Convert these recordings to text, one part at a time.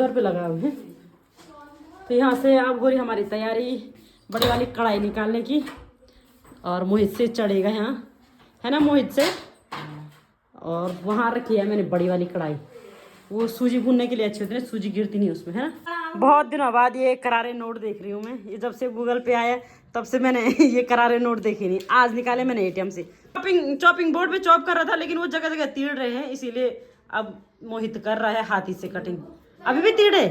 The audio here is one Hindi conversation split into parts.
घर पे लगा हुए हैं। तो यहाँ से अब हो रही हमारी तैयारी बड़ी वाली कढ़ाई निकालने की। और मोहित से चढ़ेगा यहाँ, है ना मोहित से। और वहाँ रखी है मैंने बड़ी वाली कढ़ाई, वो सूजी भूनने के लिए अच्छी होती है, सूजी गिरती नहीं उसमें, है ना। बहुत दिनों बाद ये करारे नोट देख रही हूँ मैं। ये जब से गूगल पे आया तब से मैंने ये करारे नोट देखे नहीं। आज निकाले मैंने एटीएम से। चॉपिंग बोर्ड पे चॉप कर रहा था, लेकिन वो जगह जगह तीड़ रहे हैं, इसीलिए अब मोहित कर रहा है हाथी से कटिंग। अभी भी तीड़े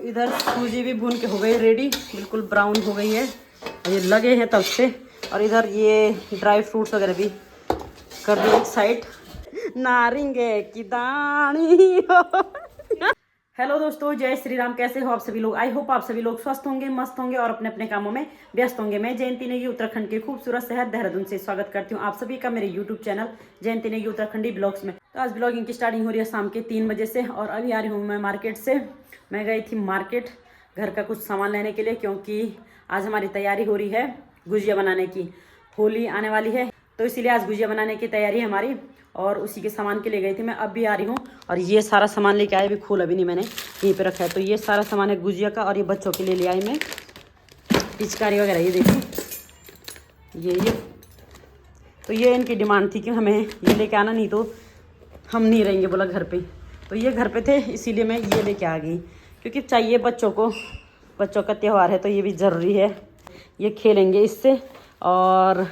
इधर सूजी भी भून के हो गई रेडी, बिल्कुल ब्राउन हो गई है। ये लगे हैं तब से। और इधर ये ड्राई फ्रूट्स वगैरह भी कर दिए एक साइड। नारिंगे की दानी हो। हेलो दोस्तों, जय श्री राम। कैसे हो आप सभी लोग? आई होप आप सभी लोग स्वस्थ होंगे, मस्त होंगे और अपने अपने कामों में व्यस्त होंगे। मैं जयंती नेगी उत्तराखंड के खूबसूरत शहर देहरादून से स्वागत करती हूँ आप सभी का मेरे यूट्यूब चैनल जयंती नेगी उत्तराखंडी ब्लॉग्स में। तो आज ब्लॉगिंग की स्टार्टिंग हो रही है शाम के 3 बजे से। और अभी आ रही हूँ मैं मार्केट से। मैं गई थी मार्केट घर का कुछ सामान लेने के लिए, क्योंकि आज हमारी तैयारी हो रही है गुजिया बनाने की। होली आने वाली है तो इसीलिए आज गुजिया बनाने की तैयारी है हमारी, और उसी के सामान के लिए गई थी मैं। अब भी आ रही हूँ और ये सारा सामान लेके आए, भी खोला भी नहीं मैंने, यहीं पे रखा है। तो ये सारा सामान है गुजिया का, और ये बच्चों के लिए ले आई मैं पिचकारी वगैरह। ये देखो ये तो ये इनकी डिमांड थी कि हमें ये लेके आना, नहीं तो हम नहीं रहेंगे बोला घर पे। तो ये घर पे थे इसीलिए मैं ये लेके आ गई, क्योंकि चाहिए बच्चों को, बच्चों का त्यौहार है तो ये भी ज़रूरी है। ये खेलेंगे इससे। और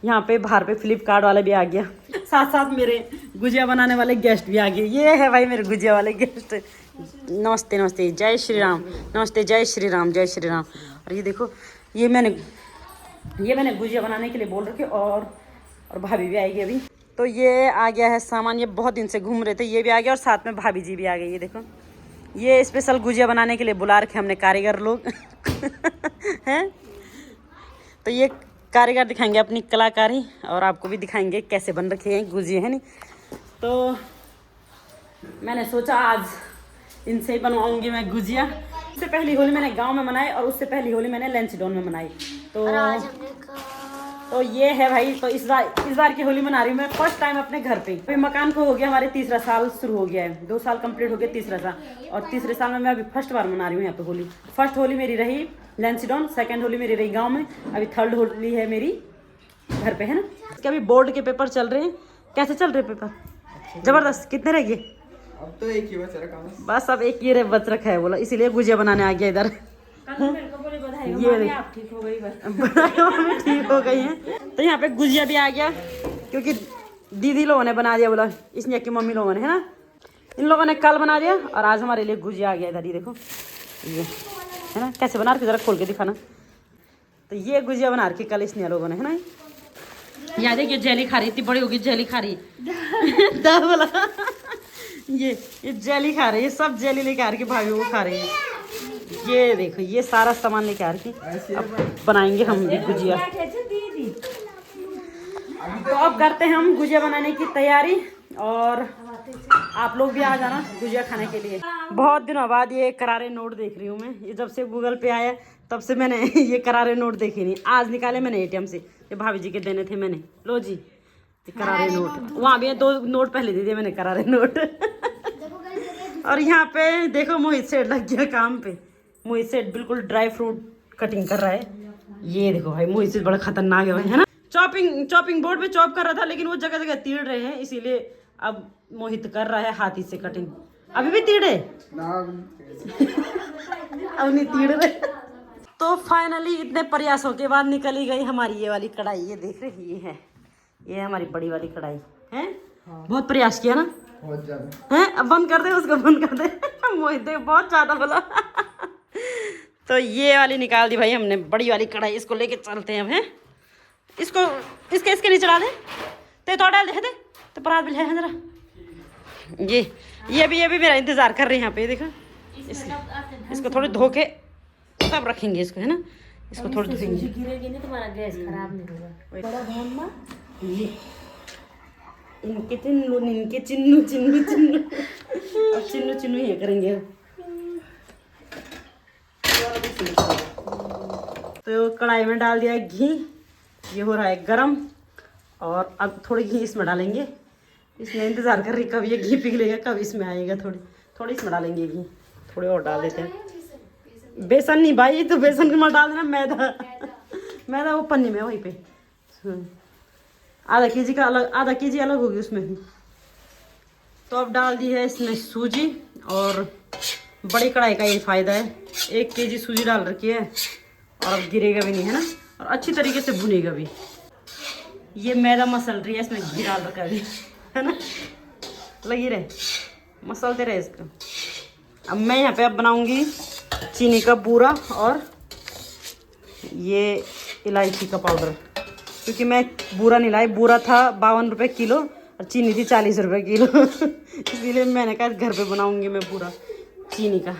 यहाँ पे बाहर पे फ्लिपकार्ट वाला भी आ गया, साथ साथ मेरे गुजिया बनाने वाले गेस्ट भी आ गए। ये है भाई मेरे गुजिया वाले गेस्ट। नमस्ते नमस्ते, जय श्री राम। नमस्ते, जय श्री राम, जय श्री राम। और ये देखो ये मैंने गुजिया बनाने के लिए बोल रखी। और भाभी भी आएगी अभी। तो ये आ गया है सामान, ये बहुत दिन से घूम रहे थे, ये भी आ गया और साथ में भाभी जी भी आ गई। ये देखो ये स्पेशल गुजिया बनाने के लिए बुला रखे हमने कारीगर लोग हैं। तो ये कारीगर दिखाएंगे अपनी कलाकारी, और आपको भी दिखाएंगे कैसे बन रखे हैं गुजिया, है नहीं। तो मैंने सोचा आज इनसे ही बनवाऊंगी मैं गुजिया। इससे पहली होली मैंने गांव में मनाई, और उससे पहली होली मैंने लंचडाउन में मनाई। तो ये है भाई। तो इस बार की होली मना रही हूँ मैं फर्स्ट टाइम अपने घर पे। अभी मकान को हो गया हमारे 3रा साल शुरू हो गया है, 2 साल कंप्लीट हो गया, 3रा साल। और 3रे साल में मैं अभी फर्स्ट बार मना रही हूँ यहाँ पे होली। फर्स्ट होली मेरी रही लंचडाउन, सेकंड होली मेरी रही गांव में, अभी थर्ड होली है मेरी घर पे, है ना। इसके अभी बोर्ड के पेपर चल रहे हैं। कैसे चल रहे पेपर? जबरदस्त। कितने रह गए? अब तो एक ही बच रखा बस अब एक ही बच रखा है बोला, इसीलिए गुजिया बनाने आ गया इधर। ये आप ठीक हो गई, ठीक हो गई है। तो यहाँ पे गुजिया भी आ गया, क्योंकि दीदी लोगों ने बना दिया बोला, इसने की मम्मी लोगों ने, है ना। इन लोगों ने कल बना दिया और आज हमारे लिए गुजिया आ गया इधर। ये देखो ये है ना, कैसे बना रखी, जरा खोल के दिखाना। तो ये गुजिया बना रखी कल इसने लोगों ने, है ना। याद है कि जेली खा रही थी, बड़ी होगी जेली खा रही बोला ये जेली खा रही है, सब जेली लेके आ रही है, भाभी वो खा रही है। ये देखो ये सारा सामान लेके आ रही है, अब बनाएंगे हम भी गुजिया। तो अब करते हैं हम गुजिया बनाने की तैयारी, और आप लोग भी आ जाना गुजिया खाने के लिए। बहुत दिनों बाद ये करारे नोट देख रही हूँ मैं। ये जब से गूगल पे आया तब से मैंने ये करारे नोट देखे नहीं। आज निकाले मैंने एटीएम से, ये भाभी जी के देने थे मैंने। लो जी ये करारे नोट, वहाँ भी 2 नोट पहले दे दिए मैंने करारे नोट। और यहाँ पे देखो मोहित सेठ लग गया काम पे। मोहित सेठ बिल्कुल ड्राई फ्रूट कटिंग कर रहा है। ये देखो भाई मोहित सेठ बड़ा खतरनाक है ना। चॉपिंग बोर्ड पे चॉप कर रहा था, लेकिन वो जगह जगह तीड़ रहे हैं, इसीलिए अब मोहित कर रहा है हाथी से कटिंग। अभी भी तीड़े अब नहीं तीड़ रहे। तो फाइनली इतने प्रयासों के बाद निकल ही गई हमारी ये वाली कढ़ाई। ये देख रही है, ये हमारी बड़ी वाली कढ़ाई है। बहुत प्रयास किया ना, बहुत ज्यादा है। अब बंद कर दे उसको, बंद कर दे। मोहित बहुत ज्यादा बोला। तो ये वाली निकाल दी भाई हमने, बड़ी वाली कढ़ाई। इसको लेके चलते हैं अब, हैं। इसको इसके नीचे डाल दे, ते तो डाल दे तो परात भी है जरा। ये भी मेरा इंतजार कर रहे हैं यहाँ पे। देखो इसको थोड़ी धो के तब रखेंगे इसको, है ना। इसको थोड़ी धोएंगे, गिरेगी नहीं, तुम्हारा गैस खराब नहीं होगा। बड़ा ध्यान में ये इनके चिन्नू अब चिन्नू ही करेंगे। तो कढ़ाई में डाल दिया घी, ये हो रहा है गरम। और अब थोड़ी घी इसमें डालेंगे। इसमें इंतज़ार कर रही कब ये घी पिघलेगा, कब इसमें आएगा थोड़ी। थोड़ी इसमें डालेंगे घी, थोड़े और डाल देते हैं। बेसन नहीं भाई, तो बेसन के मत डाल देना, मैदा मैदा वो पन्नी में वहीं पे। आधा केजी का अलग, आधा केजी अलग होगी उसमें भी। तो अब डाल दी है इसमें सूजी, और बड़ी कढ़ाई का ये फ़ायदा है, 1 केजी सूजी डाल रखी है, और अब गिरेगा भी नहीं है ना, और अच्छी तरीके से भुनेगा भी। ये मैदा मसल रही है, इसमें घी डाल रखा है है ना, लगी रहे मसलते रहे इसको। अब मैं यहाँ पे अब बनाऊंगी चीनी का बूरा और ये इलायची का पाउडर, क्योंकि मैं बूरा नहीं लाई, बूरा था 52 रुपये किलो और चीनी थी 40 रुपये किलो इसीलिए मैंने कहा घर पे बनाऊंगी मैं पूरा चीनी का।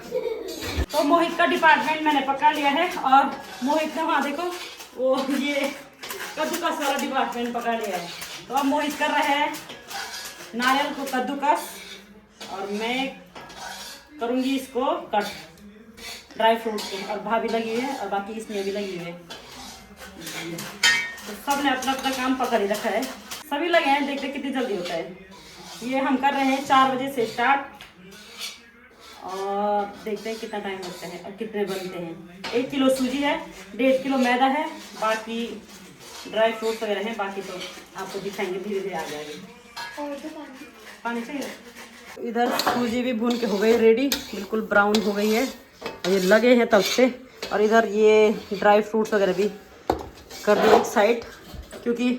तो मोहित का डिपार्टमेंट मैंने पकड़ लिया है, और मोहित ने वहाँ देखो वो ये कद्दूकस वाला डिपार्टमेंट पकड़ लिया है। तो अब मोहित कर रहे हैं नारियल को कद्दूकस, और मैं करूँगी इसको कट ड्राई फ्रूट को, और भाभी लगी है और बाकी इसमें भी लगी है। तो सब ने अपना अपना काम पकड़ ही रखा है, सभी लगे हैं, देखते कितनी जल्दी होता है। ये हम कर रहे हैं 4 बजे से स्टार्ट, और देखते हैं कितना टाइम लगता है और कितने बनते हैं। 1 किलो सूजी है, 1.5 किलो मैदा है, बाकी ड्राई फ्रूट्स वगैरह हैं, बाकी तो आपको दिखाएंगे धीरे धीरे आ जाएगी। पानी चाहिए। इधर सूजी भी भून के हो गई रेडी, बिल्कुल ब्राउन हो गई है, और ये लगे हैं तब से। और इधर ये ड्राई फ्रूट्स वगैरह भी कर दिए एक साइड, क्योंकि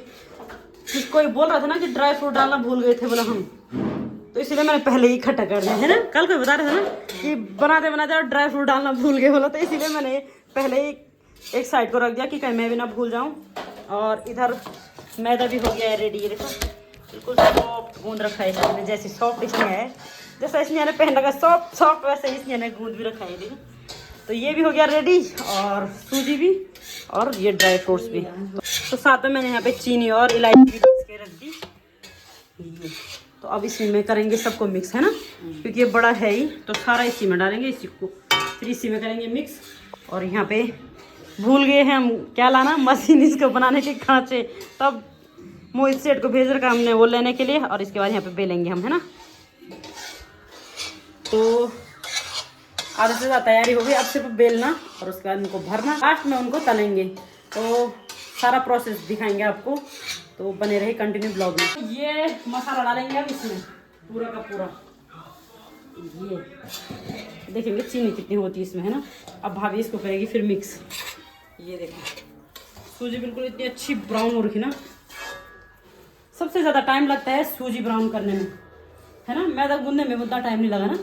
कोई बोल रहा था ना कि ड्राई फ्रूट डालना भूल गए थे बोला हम, तो इसलिए मैंने पहले ही इकट्ठा कर दिया है ना। कल कोई बता रहा था ना कि बनाते बनाते और ड्राई फ्रूट डालना भूल गए बोला, तो इसीलिए मैंने पहले ही एक साइड को रख दिया कि कहीं मैं भी ना भूल जाऊं। और इधर मैदा भी हो गया है रेडी, ये देखो बिल्कुल सॉफ्ट गूंद रखा है इसने, जैसे सॉफ्ट इसने है, जैसा इसने पहन रखा सॉफ्ट सॉफ्ट, वैसे इसने गूंद भी रखा है देखो। तो ये भी हो गया रेडी, और सूजी भी और ये ड्राई फ्रूट्स भी। तो साथ में मैंने यहाँ पे चीनी और इलायची भी पीस के रख दी। ये तो अब इसी में करेंगे सबको मिक्स, है ना, क्योंकि ये बड़ा है ही, तो सारा इसी में डालेंगे, इसी को फिर इसी में करेंगे मिक्स। और यहाँ पे भूल गए हैं हम क्या लाना, मशीन इसको बनाने के खांचे, तब मोहित सेठ को भेज रखा हमने वो लेने के लिए, और इसके बाद यहाँ पे बेलेंगे हम, है ना। तो आधे से ज़्यादा तैयारी हो गई, अब सिर्फ बेलना और उसके बाद उनको भरना, लास्ट में उनको तलेंगे। तो सारा प्रोसेस दिखाएंगे आपको, तो बने रहे कंटिन्यू ब्लॉग में। ये मसाला डालेंगे अब इसमें पूरा का पूरा, ये देखेंगे चीनी कितनी होती है इसमें, है ना। अब भाभी इसको करेगी फिर मिक्स। ये देखो सूजी बिल्कुल इतनी अच्छी ब्राउन हो रखी ना, सबसे ज़्यादा टाइम लगता है सूजी ब्राउन करने में, है ना। मैदा गूंदने में उतना टाइम नहीं लगा ना,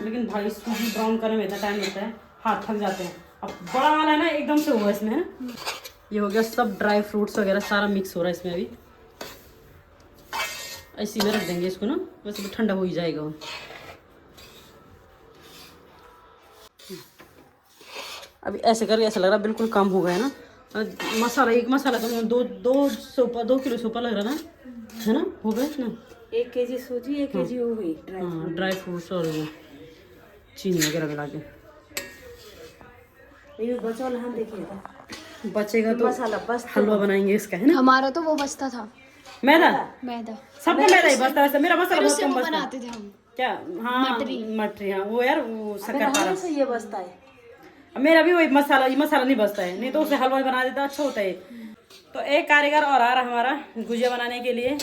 लेकिन भाई सूजी ब्राउन करने में इतना टाइम लगता है, हाथ थक जाते हैं। अब बड़ा वाला है ना, एकदम से हुआ इसमें, है ना। ये हो गया सब ड्राई फ्रूट्स वगैरह सारा मिक्स हो रहा है इसमें। अभी इसी में रख देंगे इसको ना, वैसे भी ठंडा हो ही जाएगा वो। अभी ऐसे करके ऐसा लग रहा है बिल्कुल कम हो गया है ना मसाला, एक मसाला तो 2 किलो से ऊपर लग रहा है ना, हो गया ना। 1 केजी सूजी 1 केजी हो गई ड्राई फ्रूट्स और वो चीनी वगैरह मिला के। ये बचौल हम देखिए बचेगा तो मसाला बस हलवा बनाएंगे इसका, है ना। हमारा तो वो बचता था मैदा सबको मैदा ही बचता है, मेरा मसाला बहुत कम बचता बनाते थे हम क्या। हाँ मटरी, हाँ वो यार वो शक्कर पारा से ये बचता है। मेरा भी वही मसाला, ये मसाला नहीं बचता है, नहीं तो उसे हलवा बना देता अच्छा होता है। तो एक कारीगर और आ रहा हमारा गुजिया बनाने के लिए,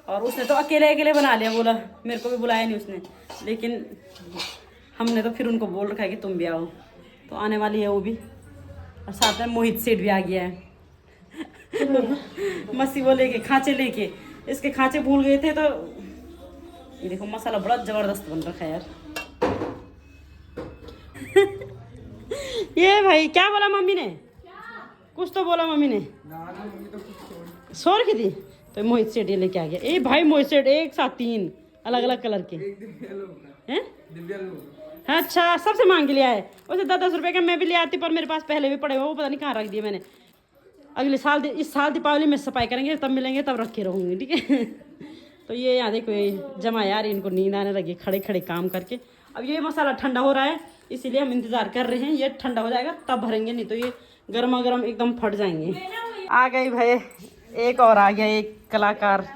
और उसने तो अकेले बना लिया, बोला मेरे को भी बुलाया नहीं उसने, लेकिन हमने तो फिर उनको बोल रखा है कि तुम भी आओ। तो आने वाली है वो भी, और साथ में मोहित सेठ भी आ गया है मसी वो लेके खांचे लेके, इसके खांचे भूल गए थे। तो ये देखो मसाला बड़ा जबरदस्त बन रखा है यार ये भाई क्या बोला मम्मी ने, कुछ तो बोला मम्मी ने, सो रखी थी। तो मोहित सेठ ये लेके आ गया। ए भाई मोहित सेठ एक साथ 3 अलग अलग कलर के हैं। अच्छा सबसे मांग के लिया है, वैसे 10-10 रुपए का मैं भी ले आती, पर मेरे पास पहले भी पड़े हुए, वो पता नहीं कहाँ रख दिए मैंने। अगले साल इस साल दीपावली में सफाई करेंगे, तब मिलेंगे तब रखे रहूँगी, ठीक है तो ये यहाँ देखो जमा यार, इनको नींद आने लगी खड़े खड़े काम करके। अब ये मसाला ठंडा हो रहा है, इसीलिए हम इंतज़ार कर रहे हैं, ये ठंडा हो जाएगा तब भरेंगे, नहीं तो ये गर्मा गर्म एकदम फट जाएंगे। आ गई भाई, एक और आ गया एक कलाकार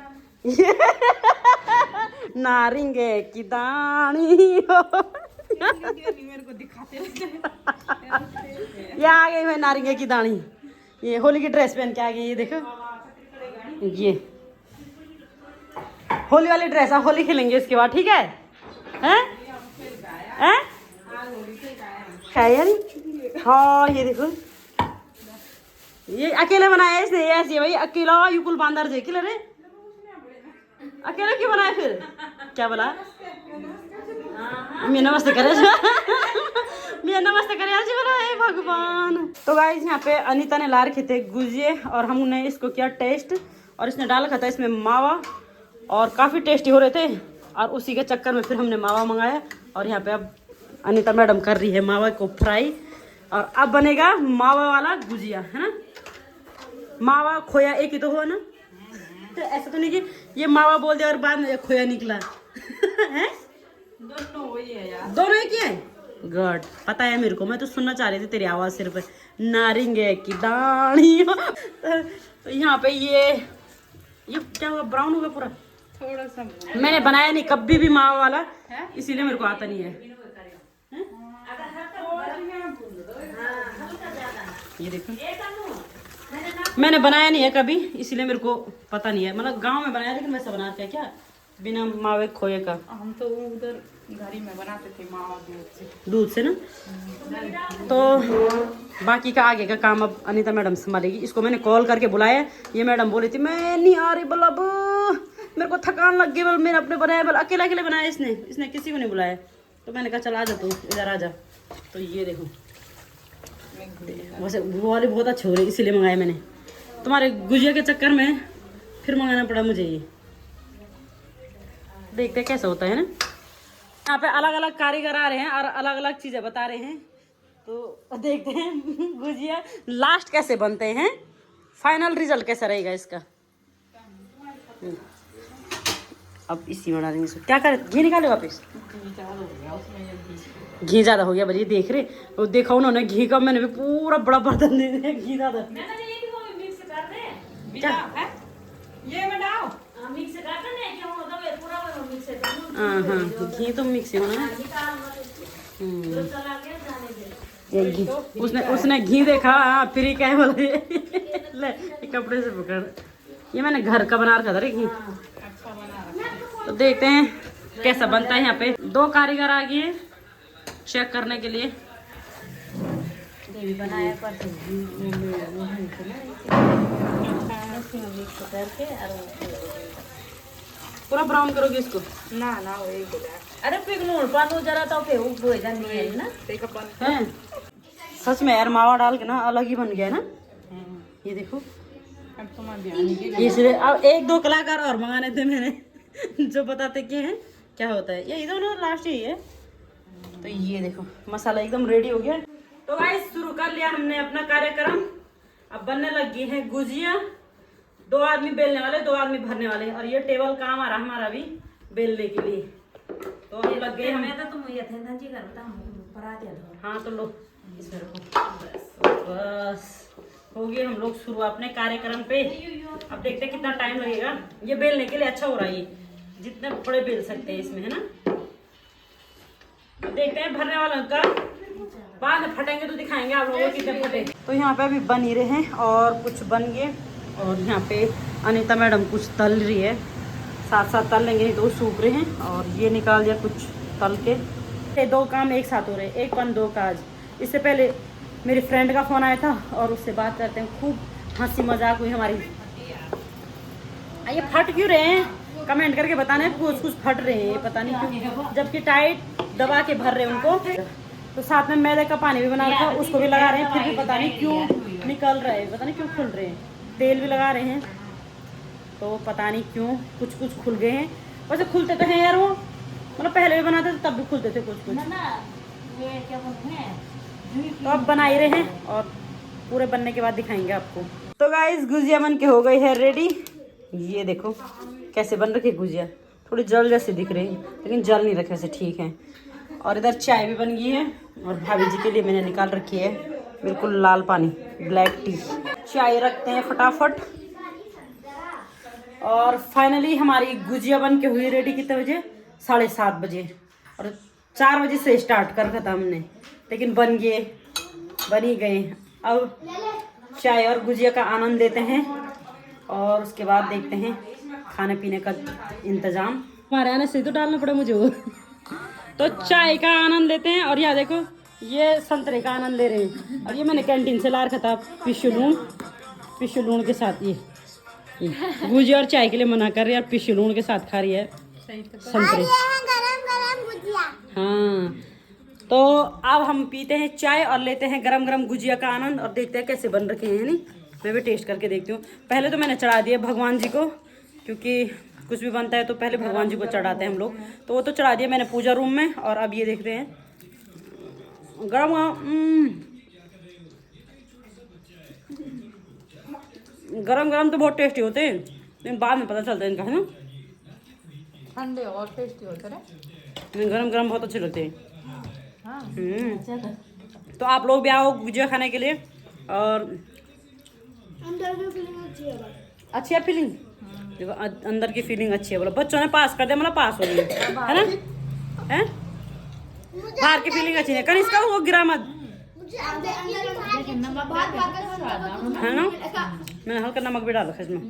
नारिंगे की दानी हो। मेरे को दिखाते ये आ गई मैं नारिंगे की दानी। ये होली की ड्रेस पहन के आ गई, ये देखो, ये होली वाली ड्रेस है, होली खेलेंगे इसके बाद, ठीक है? हैं? हैं? है या नहीं? हाँ ये देखो, ये अकेले बनाया है इसने, ऐसे भाई अकेला युकुल बांदर जे किले रे, अकेले क्यों बनाया फिर? क्या बोला? मैं नमस्ते करे मैं नमस्ते करे आज बोला, हे भगवान। तो गाइस यहाँ पे अनीता ने ला रखे थे गुजिये और हमने इसको किया टेस्ट, और इसने डाल रखा था इसमें मावा, और काफ़ी टेस्टी हो रहे थे, और उसी के चक्कर में फिर हमने मावा मंगाया। और यहाँ पे अब अनीता मैडम कर रही है मावा को फ्राई, और अब बनेगा मावा वाला गुजिया, है ना? मावा खोया एक ही तो हुआ ना, तो ऐसा तो नहीं कि ये मावा बोल दिया और बाद में खोया निकला है? दोनों वही है यार, दोनों एक ही है। गुड, पता है मेरे को, मैं तो सुनना चाह रही थी तेरी आवाज़ सिर्फ, नारिंगे की दानी। तो यहाँ पे ये क्या हुआ, ब्राउन हो गया पूरा। थोड़ा सा मैंने बनाया नहीं कभी भी मावा वाला, इसीलिए मेरे को आता नहीं है। ये देखो, मैंने बनाया नहीं है कभी, इसीलिए मेरे को पता नहीं है। मतलब गांव में बनाया, लेकिन वैसा बनाते हैं क्या बिना मावे खोए का? हम तो उधर घर ही में बनाते थे मावा दूध से ना। तो बाकी का आगे का काम अब अनीता मैडम संभालेगी। इसको मैंने कॉल करके बुलाया, ये मैडम बोली थी मैं नहीं आ रही, बोला मेरे को थकान लग गई, बोल मैंने अपने बनाया, बोल अकेला अकेले बनाया इसने किसी को नहीं बुलाया। तो मैंने कहा चल आ जा तू इधर आ जा। तो ये देखो, वैसे वो वाले बहुत अच्छे हो रहे, इसीलिए मंगाए मैंने। तुम्हारे गुजिया के चक्कर में फिर मंगाना पड़ा मुझे ये। देखते कैसा होता है ना। यहाँ पे अलग अलग कारीगर आ रहे हैं और अलग अलग चीज़ें बता रहे हैं, तो देखते हैं गुजिया लास्ट कैसे बनते हैं, फाइनल रिजल्ट कैसा रहेगा इसका। अब इसी में डालेंगे इसको। क्या करें, घी निकाले वापस? घी ज़्यादा हो गया भैया, देख रहे वो, देखा उन्होंने घी का, मैंने भी पूरा बड़ा बर्तन दे दिया घी ज़्यादा। ये बनाओ हाँ हाँ, घी तो मिक्स होना है। ये घी उसने घी देखा, हाँ फिर ही क्या बोले ले ये कपड़े से पकड़। ये मैंने घर का बना रखा था रे घी। तो देखते हैं कैसा बनता है। यहाँ पे 2 कारीगर आ गए चेक करने के लिए। बनाया पर पूरा ब्राउन करोगे इसको? ना ना वो एक अरे पिघलूं पानो जरा तो फिर वो हो जानी है ना। एक अपन हैं सच में यार, मावा डाल के ना अलग ही बन गया है ना। ये देखो, अब तो मैं ध्यान की इसलिए अब 1-2 कलाकार और मंगाने थे मैंने जो बताते कि हैं क्या होता है। ये इधर लास्ट ही है। तो ये देखो मसाला एकदम रेडी हो गया। तो गाइस शुरू कर लिया हमने अपना कार्यक्रम। अब बनने लगी है गुजिया। 2 आदमी बेलने वाले, 2 आदमी भरने वाले, और ये टेबल काम आ रहा हमारा भी बेलने के लिए। तो हम लग गए हमें तो तुम ये थे ना जी करता हम परा दे दो। हाँ तो लो इस घर को बस हो गए हम लोग शुरू अपने कार्यक्रम पे। अब देखते हैं कितना टाइम लगेगा। ये बेलने के लिए अच्छा हो रहा है, ये जितने बड़े बेल सकते हैं इसमें, है ना। अब देखते हैं भरने वालों का, बाद में फटेंगे तो दिखाएंगे आप लोगों को कितने फटे। तो यहाँ पे अभी बन ही रहे हैं और कुछ बन गए। और यहाँ पे अनीता मैडम कुछ तल रही है, साथ साथ तल लेंगे नहीं तो वो सूख रहे हैं। और ये निकाल दिया कुछ तल के। ये 2 काम एक साथ हो रहे हैं, एक पन 2 काज। इससे पहले मेरी फ्रेंड का फ़ोन आया था और उससे बात करते हैं, खूब हंसी मजाक हुई हमारी। ये फट क्यों रहे हैं कमेंट करके बताना है। कुछ फट रहे हैं पता नहीं क्यों, जबकि टाइट दबा के भर रहे हैं उनको। तो साथ में मैदे का पानी भी बना रखा, उसको भी लगा रहे हैं, फिर भी पता नहीं क्यों निकल रहा है, पता नहीं क्यों खुल रहे हैं। तेल भी लगा रहे हैं तो पता नहीं क्यों कुछ खुल गए हैं। वैसे खुलते तो हैं यार वो, मतलब पहले भी बनाते थे तब भी खुलते थे कुछ। तो अब बना ही रहे हैं और पूरे बनने के बाद दिखाएंगे आपको। तो गाइस गुजिया बन के हो गई है रेडी। ये देखो कैसे बन रखी गुजिया, थोड़ी जल जैसे दिख रही है लेकिन जल नहीं रखे से ठीक है। और इधर चाय भी बन गई है और भाभी जी के लिए मैंने निकाल रखी है बिल्कुल लाल पानी, ब्लैक टी। चाय रखते हैं फटाफट। और फाइनली हमारी गुजिया बन के हुई रेडी कितने बजे? 7:30 बजे। और 4 बजे से स्टार्ट कर रखा था हमने, लेकिन बन ही गए। अब चाय और गुजिया का आनंद लेते हैं और उसके बाद देखते हैं खाने पीने का इंतजाम। हमारे आने से तो डालना पड़ा मुझे वो। तो चाय का आनंद लेते हैं। और यहाँ देखो ये संतरे का आनंद ले रहे हैं। और ये मैंने कैंटीन से ला रखा था पिशु लूण के साथ। ये गुजिया और चाय के लिए मना कर रही है, और पिशु लूण के साथ खा रही है संतरे। हाँ, तो अब हम पीते हैं चाय और लेते हैं गरम गरम गुजिया का आनंद और देखते हैं कैसे बन रखे हैं। नहीं, मैं भी टेस्ट करके देखती हूँ। पहले तो मैंने चढ़ा दिया भगवान जी को, क्योंकि कुछ भी बनता है तो पहले भगवान जी को चढ़ाते हैं हम लोग। तो वो तो चढ़ा दिया मैंने पूजा रूम में। और अब ये देखते हैं गरम गरम तो बहुत टेस्टी होते हैं, लेकिन बाद में पता चलता है इनका, है ना। ठंडे और टेस्टी होते हैं, गरम बहुत अच्छे लगते हैं। तो आप लोग भी आओ गुजिया खाने के लिए। और अच्छी है फीलिंग, देखो अंदर की फीलिंग अच्छी है। बोलो बच्चों ने पास कर दिया, मतलब पास हो गई, है ना। हैं बाहर की फीलिंग अच्छी है। कनिष्का वो गिरा मत, है ना। मैंने हल्का नमक भी डाल रखा इसमें।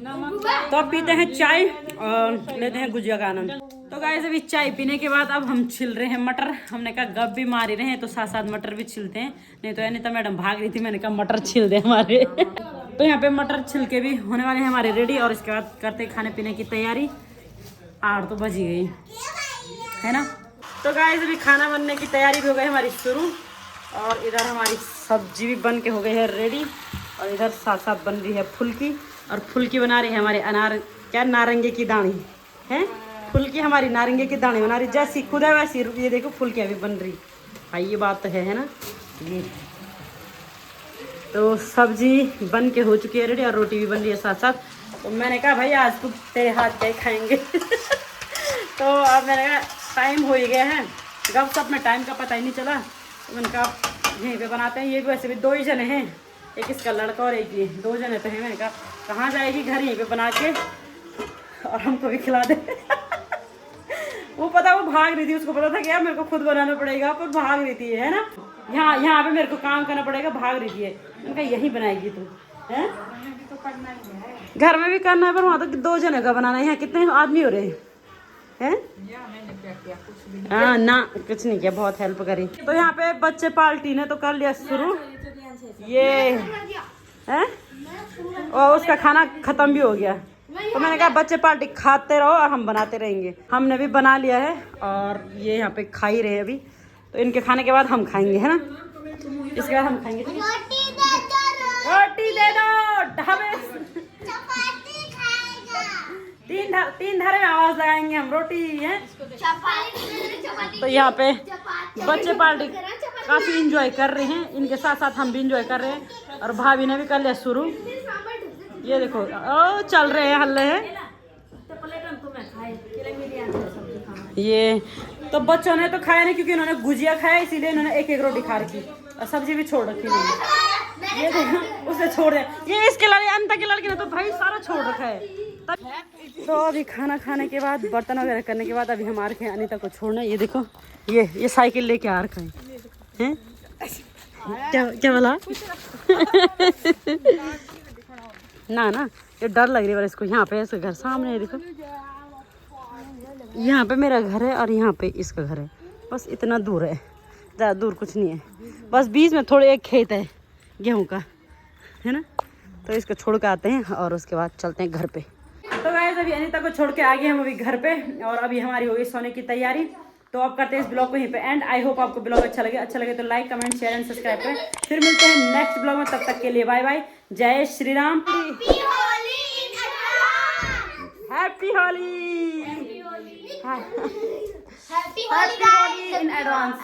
तो अब पीते हैं चाय और लेते हैं गुजिया का आनंद। तो गाइस अभी चाय पीने के बाद अब हम छिल रहे हैं मटर। हमने कहा गप भी मार ही रहे हैं तो साथ साथ मटर भी छिलते हैं, नहीं तो अनिता मैडम भाग रही थी। मैंने कहा मटर छिल दे हमारे। तो यहाँ पे मटर छिलके भी होने वाले हैं हमारे रेडी। और इसके बाद करते खाने पीने की तैयारी। 8 तो बज ही गई, है ना। तो गाइस अभी खाना बनने की तैयारी भी हो गई हमारी शुरू। और इधर हमारी सब्जी भी बन के हो गई है रेडी। और इधर साथ साथ बन रही है फुल्की। और फुल्की बना रही है हमारे नारंगी की दानी है। फुल्की हमारी नारंगी की दाने बना रही, जैसी खुद है वैसी ये देखो फुल्कियाँ भी बन रही। भाई ये बात तो है ना। ये तो सब्जी बन के हो चुकी है रेडी और रोटी भी बन रही है साथ साथ। तो मैंने कहा भाई आज तो तेरे हाथ क्या ही खाएंगे। तो अब मैंने कहा टाइम हो ही गया है, गपशप में टाइम का पता ही नहीं चला। तो मैंने कहा यहीं पे बनाते हैं। ये भी वैसे भी 2 ही जने हैं, एक इसका लड़का और एक ये, 2 जने तो हैं। मैंने कहा कहाँ जाएगी, घर यहीं पे बना के और हमको भी खिला दे। वो पता वो भाग रही थी, उसको पता था कि यार मेरे को खुद बनाना पड़ेगा, पर भाग रही थी, है ना। यहाँ पे मेरे को काम करना पड़ेगा, भाग रही थी। मैंने कहा यही बनाएगी तू, है घर में भी करना है, पर वहाँ तो 2 जने का बनाना है। यहाँ कितने आदमी हो रहे हैं? हाँ ना, कुछ नहीं किया, बहुत हेल्प करी। तो यहाँ पे बच्चे पार्टी ने तो कर लिया शुरू। ये है और उसका खाना खत्म भी हो गया। तो मैंने कहा बच्चे पार्टी खाते रहो और हम बनाते रहेंगे। हमने भी बना लिया है और ये यहाँ पे खा ही रहे अभी। तो इनके खाने के बाद हम खाएंगे, है ना। इसके बाद हम खाएंगे। रोटी दे दो, ढाबे 3 धारे में आवाज लगाएंगे हम, रोटी है। तो यहाँ पे बच्चे पार्टी काफी इंजॉय कर रहे हैं, इनके साथ साथ हम भी इंजॉय कर रहे हैं। और भाभी ने भी कर लिया शुरू। ये देखो ओ चल रहे हैं, हल्ले हैं ये। तो बच्चों ने तो खाया नहीं, क्योंकि उन्होंने गुजिया खाया, इसीलिए इन्होंने एक रोटी खा रखी और सब्जी भी छोड़ रखी है। ये देखो उसे छोड़ दिया। ये इसके लड़के अंता के लड़के ने तो भाई सारा छोड़ रखा है। तो अभी खाना खाने के बाद बर्तन वगैरह करने के बाद अभी हम आ रखे हैं अनीता को छोड़ना। ये देखो ये साइकिल लेके आ रखा है। क्या बोला? ना ये डर लग रही है इसको। यहाँ पे इसका घर सामने है, देखो यहाँ पे मेरा घर है और यहाँ पे इसका घर है। बस इतना दूर है, ज़्यादा दूर कुछ नहीं है। बस बीच में थोड़े एक खेत है गेहूं का, है ना। तो इसको छोड़ के आते हैं और उसके बाद चलते हैं घर पे। तो गाइस अभी अनीता को छोड़ के आ गए हम अभी घर पे और अभी हमारी हो गई सोने की तैयारी। तो अब करते हैं इस ब्लॉग को यहीं पे एंड। आई होप आपको ब्लॉग अच्छा लगे तो like comment share and subscribe करें। फिर मिलते हैं नेक्स्ट ब्लॉग में, तब तक के लिए बाय बाय। जय Shri Ram. Happy Holi in advance.